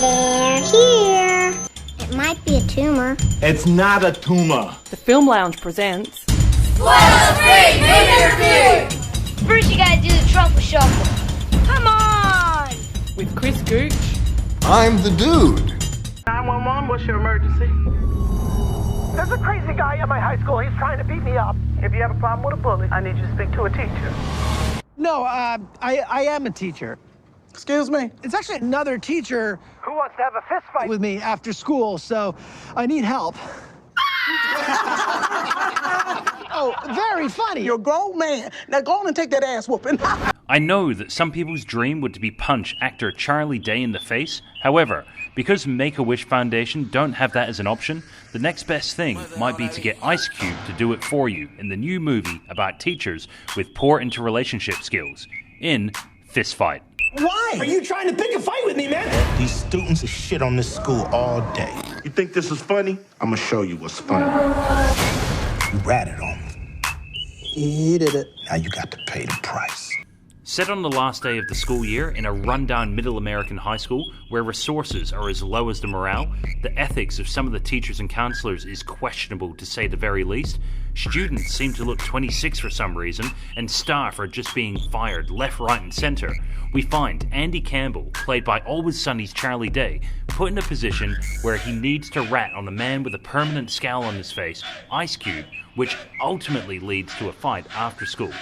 They're here. It might be a tumor. It's not a tumor. The Film Lounge presents... Spoiler Free Movie Review! First you gotta do the truffle shuffle. Come on! with Chris Gooch. I'm the dude. 911, what's your emergency? There's a crazy guy at my high school. He's trying to beat me up. If you have a problem with a bully, I need you to speak to a teacher. No, I am a teacher. Excuse me? It's actually another teacher Who wants to have a fist fight with me after school, so I need help. Oh, very funny. You're a grown man. Now go on and take that ass whooping. I know that some people's dream would be punch actor Charlie Day in the face. However, because Make-A-Wish Foundation don't have that as an option, the next best thing might be to get Ice Cube to do it for you in the new movie about teachers with poor interrelationship skills in Fist Fight. Why? Are you trying to pick a fight with me, man? These students shit on this school all day. You think this is funny? I'm gonna show you what's funny. You ratted on me. He did it. Now you got to pay the price. Set on the last day of the school year in a rundown middle American high school where resources are as low as the morale, the ethics of some of the teachers and counselors is questionable to say the very least, students seem to look 26 for some reason, and staff are just being fired left, right and centre, we find Andy Campbell, played by Always Sunny's Charlie Day, put in a position where he needs to rat on a man with a permanent scowl on his face, Ice Cube, which ultimately leads to a fight after school,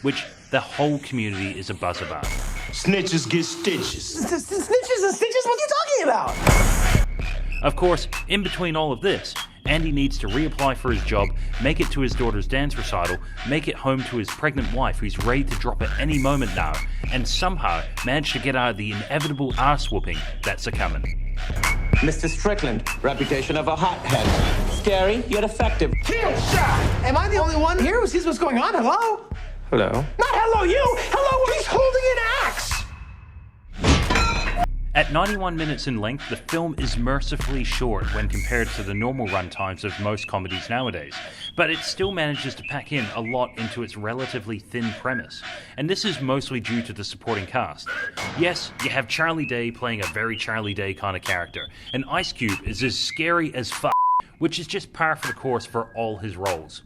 which the whole community is abuzz about. Snitches get stitches. Snitches and stitches? What are you talking about? Of course, in between all of this, Andy needs to reapply for his job, make it to his daughter's dance recital, make it home to his pregnant wife who's ready to drop at any moment now, and somehow manage to get out of the inevitable arse-whooping that's a-coming. Mr. Strickland, reputation of a hothead. Scary, yet effective. Kill shot! Am I the only one here who sees what's going on? Hello? Hello? Not hello, you! Hello, he's holding an axe! At 91 minutes in length, the film is mercifully short when compared to the normal runtimes of most comedies nowadays, but it still manages to pack in a lot into its relatively thin premise, and this is mostly due to the supporting cast. Yes, you have Charlie Day playing a very Charlie Day kind of character, and Ice Cube is as scary as f***, which is just par for the course for all his roles.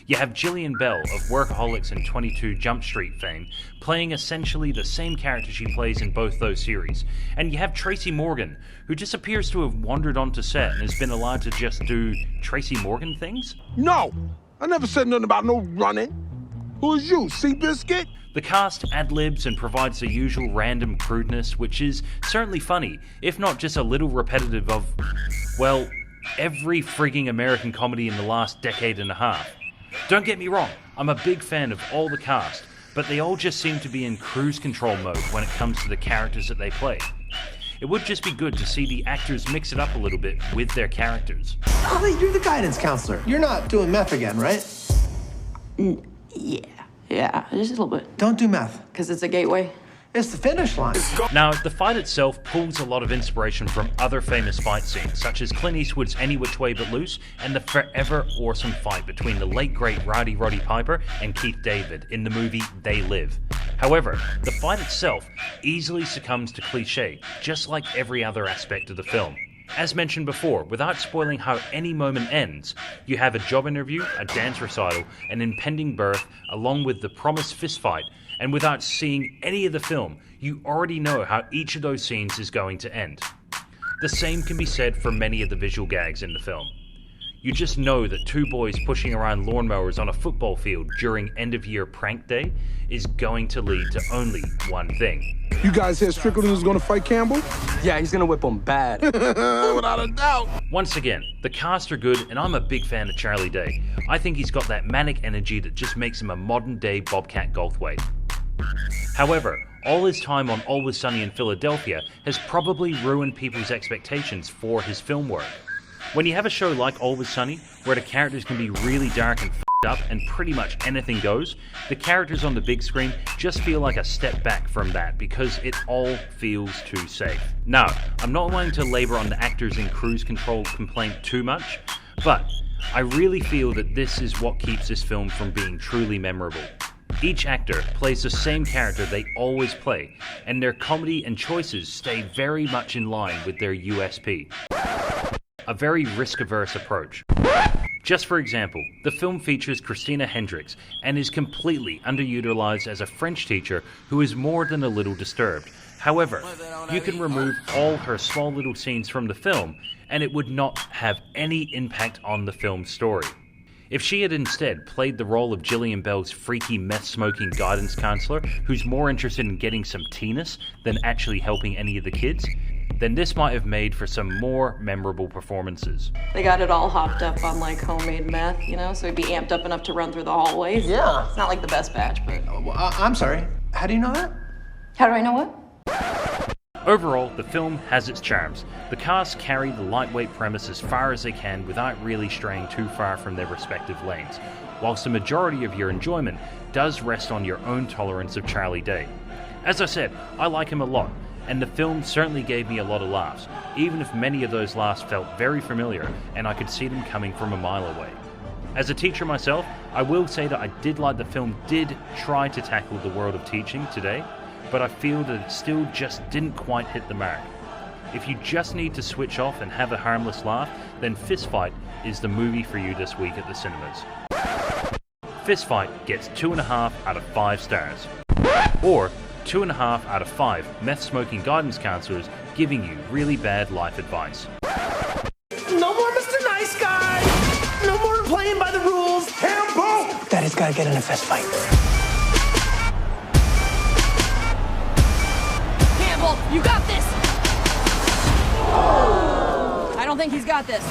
You have Gillian Bell of Workaholics and 22 Jump Street fame, playing essentially the same character she plays in both those series. And you have Tracy Morgan, who just appears to have wandered onto set and has been allowed to just do Tracy Morgan things. No, I never said nothing about no running. Who's you, Seabiscuit? The cast ad-libs and provides the usual random crudeness, which is certainly funny, if not just a little repetitive of, well, every frigging American comedy in the last decade and a half. Don't get me wrong, I'm a big fan of all the cast, but they all just seem to be in cruise control mode when it comes to the characters that they play. It would just be good to see the actors mix it up a little bit with their characters. Ollie, you're the guidance counselor. You're not doing meth again, right? Yeah, just a little bit. Don't do meth. Because it's a gateway. It's the finish line. Now, the fight itself pulls a lot of inspiration from other famous fight scenes, such as Clint Eastwood's Any Which Way But Loose and the forever awesome fight between the late great Rowdy Roddy Piper and Keith David in the movie They Live. However, the fight itself easily succumbs to cliche, just like every other aspect of the film. As mentioned before, without spoiling how any moment ends, you have a job interview, a dance recital, an impending birth, along with the promised fistfight, and without seeing any of the film, you already know how each of those scenes is going to end. The same can be said for many of the visual gags in the film. You just know that two boys pushing around lawnmowers on a football field during end-of-year prank day is going to lead to only one thing. You guys said Strickland was gonna fight Campbell? Yeah, he's gonna whip him bad. Without a doubt. Once again, the cast are good, and I'm a big fan of Charlie Day. I think he's got that manic energy that just makes him a modern-day Bobcat Goldthwait. However, all his time on Always Sunny in Philadelphia has probably ruined people's expectations for his film work. When you have a show like Always Sunny, where the characters can be really dark and f***ed up and pretty much anything goes, the characters on the big screen just feel like a step back from that because it all feels too safe. Now, I'm not wanting to labor on the actors in cruise control complaint too much, but I really feel that this is what keeps this film from being truly memorable. Each actor plays the same character they always play, and their comedy and choices stay very much in line with their USP. A very risk-averse approach. Just for example, the film features Christina Hendricks and is completely underutilized as a French teacher who is more than a little disturbed. However, you can remove all her small little scenes from the film and it would not have any impact on the film's story. If she had instead played the role of Gillian Bell's freaky meth-smoking guidance counselor who's more interested in getting some teenus than actually helping any of the kids, then this might have made for some more memorable performances. They got it all hopped up on like homemade meth, you know, so he'd be amped up enough to run through the hallways. Yeah. It's not like the best batch, but... I'm sorry. How do you know that? How do I know what? Overall, the film has its charms. The cast carry the lightweight premise as far as they can without really straying too far from their respective lanes, whilst the majority of your enjoyment does rest on your own tolerance of Charlie Day. As I said, I like him a lot, and the film certainly gave me a lot of laughs, even if many of those laughs felt very familiar and I could see them coming from a mile away. As a teacher myself, I will say that I did like the film did try to tackle the world of teaching today, but I feel that it still just didn't quite hit the mark. If you just need to switch off and have a harmless laugh, then Fist Fight is the movie for you this week at the cinemas. Fist Fight gets 2.5 out of 5 stars. Or 2.5 out of 5 meth-smoking guidance counselors giving you really bad life advice. No more Mr. Nice Guy! No more playing by the rules! Campbell! Daddy's gotta get in a fist fight. Campbell, you got this! I don't think he's got this.